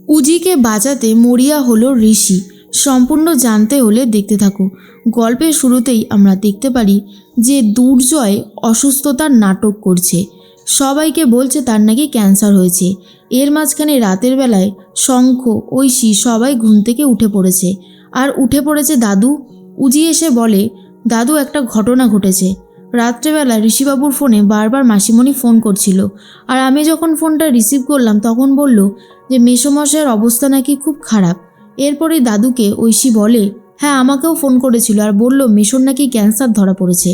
উজিকে বাঁচাতে মরিয়া হলো ঋষি। সম্পূর্ণ জানতে হলে দেখতে থাকো। গল্পের শুরুতেই আমরা দেখতে পারি যে দুর্জয় অসুস্থতার নাটক করছে, সবাইকে বলছে তার নাকি ক্যান্সার হয়েছে। এর মাঝখানে রাতের বেলায় শঙ্খ, ঐশী সবাই ঘুম থেকে উঠে পড়েছে, আর উঠে পড়েছে দাদু। উজি এসে বলে, দাদু একটা ঘটনা ঘটেছে। রাত্রেবেলা ঋষিবাবুর ফোনে বারবার মাসিমণি ফোন করছিল, আর আমি যখন ফোনটা রিসিভ করলাম তখন বলল যে মেসোমশাইয়ের অবস্থা নাকি খুব খারাপ। এরপরেই দাদুকে ঐশী বলে, হ্যাঁ আমাকেও ফোন করেছিল আর বলল মেসোর নাকি ক্যান্সার ধরা পড়েছে।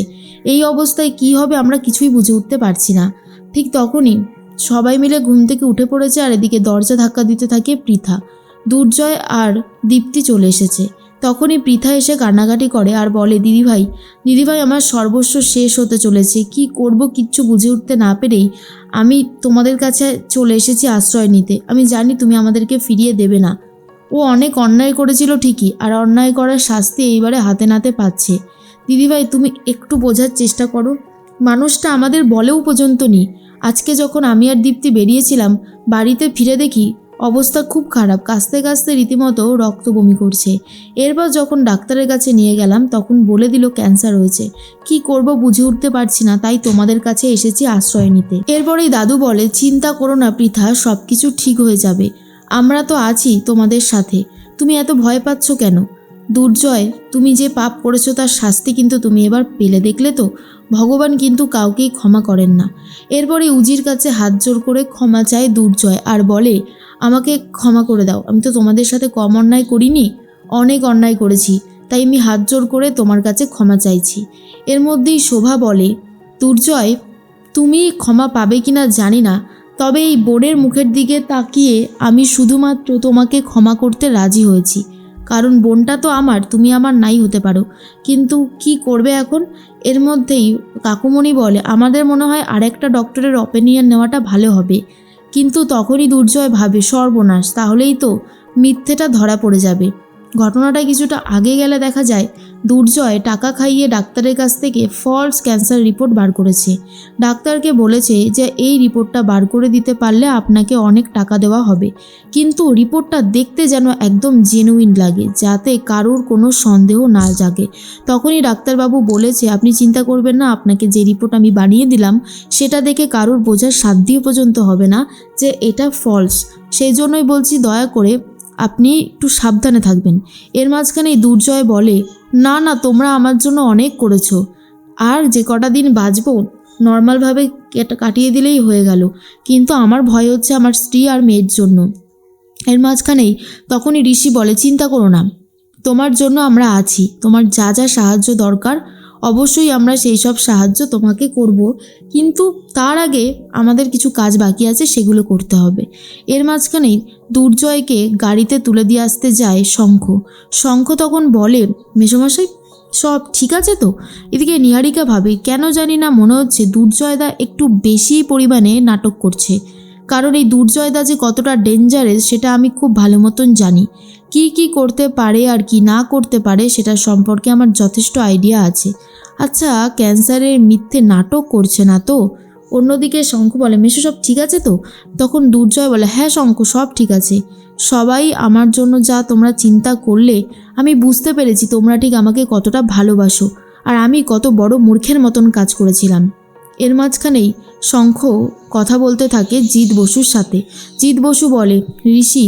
এই অবস্থায় কি হবে আমরা কিছুই বুঝে উঠতে পারছি না। ঠিক তখনই সবাই মিলে ঘুম থেকে উঠে পড়েছে, আর এদিকে দরজা ধাক্কা দিতে থাকে পৃথা। দুর্জয় আর দীপ্তি চলে এসেছে। তখনই পৃথা এসে কান্নাকাটি করে আর বলে, দিদিভাই আমার সর্বস্ব শেষ হতে চলেছে, কি করব কিচ্ছু বুঝে উঠতে না পেরেই আমি তোমাদের কাছে চলে এসেছি আশ্রয় নিতে। আমি জানি তুমি আমাদেরকে ফিরিয়ে দেবে না। ও অনেক অন্যায় করেছিল ঠিকই, আর অন্যায় করার শাস্তি এইবারে হাতে নাতে পাচ্ছে। দিদিভাই তুমি একটু বোঝার চেষ্টা করো, মানুষটা আমাদের বলেও পর্যন্ত নেই। আজকে যখন আমি আর দীপ্তি বেরিয়েছিলাম, বাড়িতে ফিরে দেখি অবস্থা খুব খারাপ, কাঁচতে কাঁচতে রীতিমতো রক্ত বমি করছে। এরপর যখন ডাক্তারের কাছে নিয়ে গেলাম তখন বলে দিল ক্যান্সার হয়েছে। কি করব বুঝে উঠতে পারছি না, তাই তোমাদের কাছে এসেছি আশ্রয় নিতে। এরপরেই দাদু বলে, চিন্তা করো না পৃথা, সব কিছু ঠিক হয়ে যাবে, আমরা তো আছি তোমাদের সাথে, তুমি এত ভয় পাচ্ছ কেন? দুর্জয়, তুমি যে পাপ করেছো তার শাস্তি কিন্তু তুমি এবার পেলে, দেখলে তো? ভগবান কিন্তু কাউকেই ক্ষমা করেন না। এরপরে উজির কাছে হাত জোর করে ক্ষমা চায় দুর্জয় আর বলে, আমাকে ক্ষমা করে দাও, আমি তো তোমাদের সাথে কম অন্যায় করিনি, অনেক অন্যায় করেছি, তাই আমি হাত জোর করে তোমার কাছে ক্ষমা চাইছি। এর মধ্যেই শোভা বলে, দুর্জয় তুমি ক্ষমা পাবে কিনা জানি না, তবে এই বোনের মুখের দিকে তাকিয়ে আমি শুধুমাত্র তোমাকে ক্ষমা করতে রাজি হয়েছি, কারণ বোনটা তো আমার, তুমি আমার নাই হতে পারো, কিন্তু কি করবে এখন? এর মধ্যেই কাকুমণি বলে, আমাদের মনে হয় আরেকটা ডক্টরের অপিনিয়ন নেওয়াটা ভালো হবে। কিন্তু তখনই দুর্জয় ভাবে, সর্বনাশ, তাহলেই তো মিথ্যেটা ধরা পড়ে যাবে। ঘটনাটা কিছুটা আগে গেলে দেখা যায় দুর্জয় টাকা খাইয়ে ডাক্তারের কাছ থেকে ফলস ক্যান্সার রিপোর্ট বার করেছে। ডাক্তারকে বলেছে যে এই রিপোর্টটা বার করে দিতে পারলে আপনাকে অনেক টাকা দেওয়া হবে, কিন্তু রিপোর্টটা দেখতে যেন একদম জেনুইন লাগে, যাতে কারোর কোনো সন্দেহ না জাগে। তখনই ডাক্তারবাবু বলেছে, আপনি চিন্তা করবেন না, আপনাকে যে রিপোর্ট আমি বানিয়ে দিলাম সেটা দেখে কারোর বোঝার সাধ্যই পর্যন্ত হবে না যে এটা ফলস। সেই জন্যই বলছি দয়া করে আপনি একটু সাবধানে থাকবেন। এর মাঝখানেই দুর্জয় বলে, না না, তোমরা আমার জন্য অনেক করেছো, আর যে কটা দিন বাঁচবো নর্মালভাবে কাটিয়ে দিলেই হয়ে গেল, কিন্তু আমার ভয় হচ্ছে আমার স্ত্রী আর মেয়ের জন্য। এর মাঝখানেই তখনই ঋষি বলে, চিন্তা করো না, তোমার জন্য আমরা আছি, তোমার যা যা সাহায্য দরকার অবশ্যই আমরা সেই সব সাহায্য তোমাকে করব, কিন্তু তার আগে আমাদের কিছু কাজ বাকি আছে, সেগুলো করতে হবে। এর মাঝখানেই দুর্জয়কে গাড়িতে তুলে দিয়ে আসতে যায় শঙ্খ। শঙ্খ তখন বলে, মেসোমশাই সব ঠিক আছে তো? এদিকে নিহারিকা ভাবে, কেন জানি না মনে হচ্ছে দুর্জয়দা একটু বেশি পরিমাণে নাটক করছে, কারণ এই দুর্জয়দা যে কতটা ডেঞ্জারাস সেটা আমি খুব ভালো মতন জানি। কি করতে পারে আর কি না করতে পারে সেটা সম্পর্কে আমার যথেষ্ট আইডিয়া আছে। আচ্ছা, ক্যান্সারের মিথ্যে নাটক করছে না তো? অন্যদিকে শঙ্খ বলে, মেশো সব ঠিক আছে তো? তখন দুর্জয় বলে, হ্যাঁ শঙ্খ, সব ঠিক আছে, সবাই আমার জন্য যা তোমরা চিন্তা করলে আমি বুঝতে পেরেছি তোমরা ঠিক আমাকে কতটা ভালোবাসো, আর আমি কত বড় মূর্খের মতন কাজ করেছিলাম। এর মাঝখানেই শঙ্খ কথা বলতে থাকে জিৎ বসুর সাথে। জিৎ বসু বলে, ঋষি,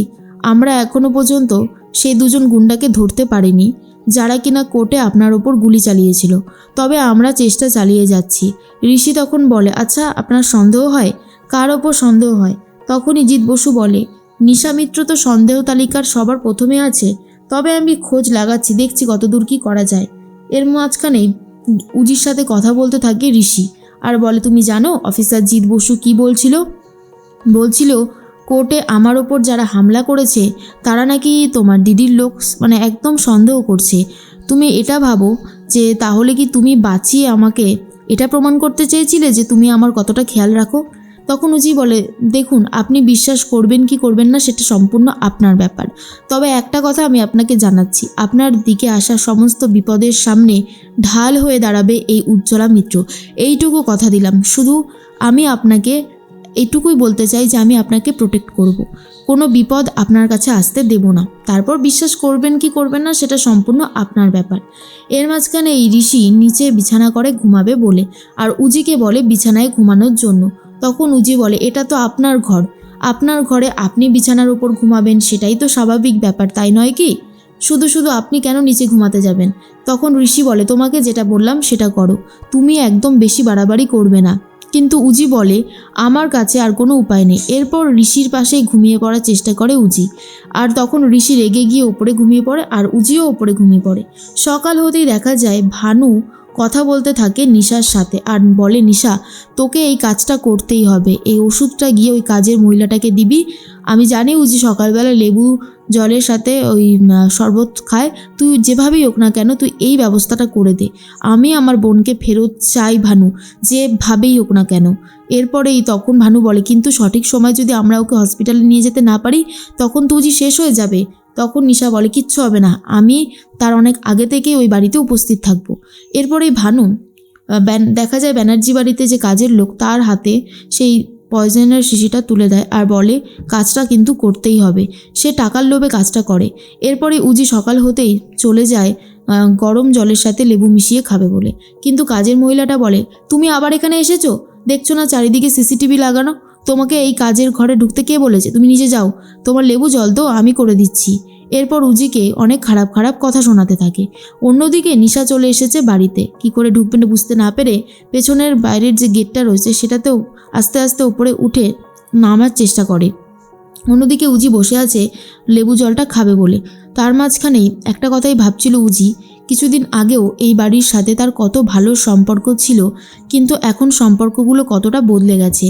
আমরা এখনো পর্যন্ত সেই দুজন গুন্ডাকে ধরতে পারিনি যারা কিনা কোর্টে আপনার ওপর গুলি চালিয়েছিল, তবে আমরা চেষ্টা চালিয়ে যাচ্ছি। ঋষি তখন বলে, আচ্ছা আপনার সন্দেহ হয়? কার ওপর সন্দেহ হয়? তখনই জিৎ বসু বলে, নিশা মিত্র তো সন্দেহ তালিকার সবার প্রথমে আছে, তবে আমি খোঁজ লাগাচ্ছি, দেখছি কতদূর কি করা যায়। এর মাঝখানেই উজির সাথে কথা বলতে থাকে ঋষি আর বলে, তুমি জানো অফিসার জিৎ বসু কি বলছিল কোর্টে আমার ওপর যারা হামলা করেছে তারা নাকি তোমার দিদির লোক, মানে একদম সন্দেহ করছে। তুমি এটা ভাবো যে তাহলে কি তুমি বাঁচিয়ে আমাকে এটা প্রমাণ করতে চেয়েছিলে যে তুমি আমার কতটা খেয়াল রাখো? তখন উজি বলে, দেখুন আপনি বিশ্বাস করবেন কি করবেন না সেটা সম্পূর্ণ আপনার ব্যাপার, তবে একটা কথা আমি আপনাকে জানাচ্ছি, আপনার দিকে আসা সমস্ত বিপদের সামনে ঢাল হয়ে দাঁড়াবে এই উজ্জ্বলা মিত্র, এইটুকু কথা দিলাম। শুধু আমি আপনাকে এইটুকুই বলতে চাই যে আমি আপনাকে প্রোটেক্ট করব। কোনো বিপদ আপনার কাছে আসতে দেব না। তারপর বিশ্বাস করবেন কি করবেন না সেটা সম্পূর্ণ আপনার ব্যাপার। এর মাঝখানে এই ঋষি নিচে বিছানা করে ঘুমাবে বলে আর উজিকে বলে বিছানায় ঘুমানোর জন্য। তখন উজি বলে, এটা তো আপনার ঘর, আপনার ঘরে আপনি বিছানার উপর ঘুমাবেন, সেটাই তো স্বাভাবিক ব্যাপার, তাই নয় কি? শুধু শুধু আপনি কেন নিচে ঘুমাতে যাবেন? তখন ঋষি বলে, তোমাকে যেটা বললাম সেটা করো, তুমি একদম বেশি বাড়াবাড়ি করবে না। কিন্তু উজি বলে, আমার কাছে আর কোনো উপায় নেই। এরপর ঋষির পাশেই ঘুমিয়ে পড়ার চেষ্টা করে উজি। আর তখন ঋষি রেগে গিয়ে ওপরে ঘুমিয়ে পড়ে আর উজিও ওপরে ঘুমিয়ে পড়ে। সকাল হতেই দেখা যায় ভানু কথা বলতে থাকে নিশার সাথে আর বলে, নিশা, তোকে এই কাজটা করতেই হবে, এই ওষুধটা গিয়ে ওই কাজের মহিলাটাকে দিবি। আমি জানি উজি সকালবেলা লেবু জলের সাথে ওই শরবত খায়, তুই যেভাবেই হোক না কেন তুই এই ব্যবস্থাটা করে দে। আমি আমার বোনকে ফেরত চাই ভানু, যেভাবেই হোক না কেন। এরপরেই তখন ভানু বলে, কিন্তু সঠিক সময় যদি আমরা ওকে হসপিটালে নিয়ে যেতে না পারি তখন তো উজি শেষ হয়ে যাবে। তখন নিশা বলে, কিচ্ছু হবে না, আমি তার অনেক আগে থেকেই ওই বাড়িতে উপস্থিত থাকবো। এরপরেই ভানু দেখা যায় ব্যানার্জি বাড়িতে যে কাজের লোক তার হাতে সেই পয়জনের শিশিটা তুলে দেয় আর বলে, কাজটা কিন্তু করতেই হবে। সে টাকার লোভে কাজটা করে। এরপরে উজি সকাল হতেই চলে যায় গরম জলের সাথে লেবু মিশিয়ে খাবে বলে। কিন্তু কাজের মহিলাটা বলে, তুমি আবার এখানে এসেছো? দেখছো না চারিদিকে সিসিটিভি লাগানো? তোমাকে এই কাজের ঘরে ঢুকতে কে বলেছে? তুমি নিজে যাও, তোমার লেবু জল তো আমি করে দিচ্ছি। এরপর উজিকে অনেক খারাপ খারাপ কথা শোনাতে থাকে। অন্যদিকে নিশা চলে এসেছে বাড়িতে। কি করে ঢুকবেন বুঝতে না পেরে পেছনের বাইরের যে গেটটা রয়েছে সেটাতেও আস্তে আস্তে উপরে উঠে নামার চেষ্টা করে। অন্যদিকে উজি বসে আছে লেবু জলটা খাবে বলে। তার মাঝখানেই একটা কথাই ভাবছিল উজি, কিছুদিন আগেও এই বাড়ির সাথে তার কত ভালো সম্পর্ক ছিল, কিন্তু এখন সম্পর্কগুলো কতটা বদলে গেছে।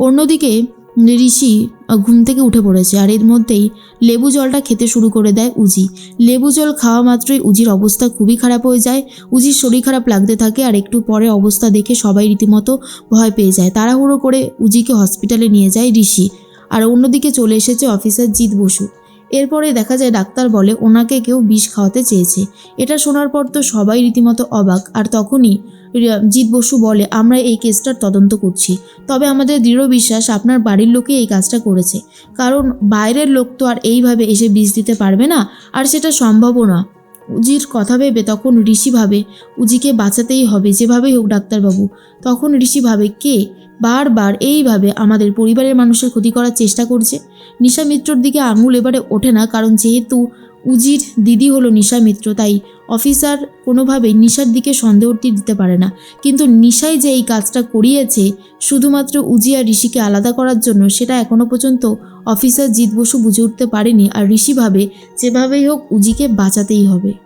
অন্যদিকে ঋষি ঘুম থেকে উঠে পড়েছে আর এর মধ্যেই লেবু জলটা খেতে শুরু করে দেয় উজি। লেবু জল খাওয়া মাত্রই উজির অবস্থা খুবই খারাপ হয়ে যায়। উজির শরীর খারাপ লাগতে থাকে আর একটু পরে অবস্থা দেখে সবাই রীতিমতো ভয় পেয়ে যায়। তাড়াহুড়ো করে উজিকে হসপিটালে নিয়ে যায় ঋষি। আর অন্যদিকে চলে এসেছে অফিসার জিৎ বসু। এরপরে দেখা যায় ডাক্তার বলে ওনাকে কেউ বিষ খাওয়াতে চেয়েছে। এটা শোনার পর তো সবাই রীতিমতো অবাক। আর তখনই জিৎ বসু বলে, আমরা এই কেসটার তদন্ত করছি, তবে আমাদের দৃঢ় বিশ্বাস আপনার বাড়ির লোকই এই কাজটা করেছে, কারণ বাইরের লোক তো আর এইভাবে এসে বিষ দিতে পারবে না, আর সেটা সম্ভবও না। উজির কথা ভেবে তখন ঋষি ভাবে উজিকে বাঁচাতেই হবে যেভাবেই হোক ডাক্তারবাবু। তখন ঋষি ভাবে, কে বারবার এইভাবে আমাদের পরিবারের মানুষের ক্ষতি করার চেষ্টা করছে? নিশা মিত্রর দিকে আঙুল এবারে ওঠে না, কারণ যেহেতু উজির দিদি হলো নিশা মিত্র, তাই অফিসার কোনোভাবেই নিশার দিকে সন্দেহটি দিতে পারে না। কিন্তু নিশাই যে এই কাজটা করিয়েছে শুধুমাত্র উজি আর ঋষিকে আলাদা করার জন্য, সেটা এখনো পর্যন্ত অফিসার জিৎ বসু বুঝে উঠতে পারেনি। আর ঋষি ভাবে যেভাবেই হোক উজিকে বাঁচাতেই হবে।